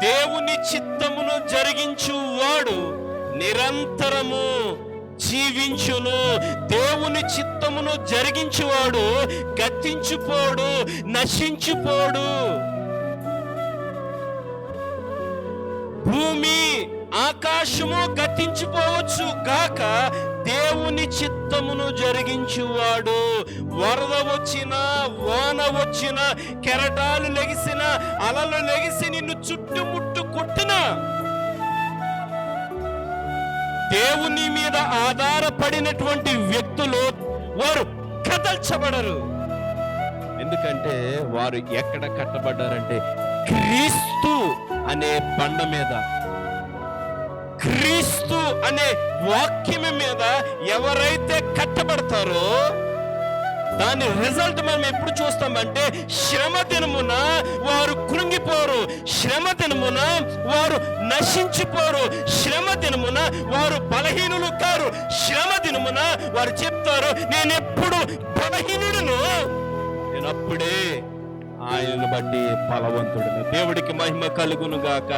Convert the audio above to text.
దేవుని చిత్తమును జరిగించువాడు నిరంతరము జీవించును. దేవుని చిత్తమును జరిగించువాడు గతించిపోడు, నశించిపోడు. భూమి ఆకాశము గతించిపోవచ్చు గాక, దేవుని చిత్తమును జరిగించువాడు. వరద వచ్చినా, వాన వచ్చినా, కెరటాలు లెగిసిన, అలలు లెగిసి నిన్ను చుట్టుముట్టు కొట్టినా దేవుని మీద ఆధారపడినటువంటి వ్యక్తులు వారు కదల్చబడరు. ఎందుకంటే వారు ఎక్కడ కట్టబడ్డారంటే క్రీస్తు అనే బండ మీద, క్రీస్తు అనే వాక్యం మీద ఎవరైతే కట్టబడతారో దాని రిజల్ట్ మనం ఎప్పుడు చూస్తామంటే శ్రమ దినమున వారు కృంగిపోరు, శ్రమ దినమున వారు నశించిపోరు, శ్రమ దినమున వారు బలహీనులు కారు. శ్రమ దినమున వారు చెప్తారు, నేనెప్పుడు బలహీనుడును, నేనప్పుడే ఆయనను బట్టి బలవంతుడును. దేవుడికి మహిమ కలుగును గాక.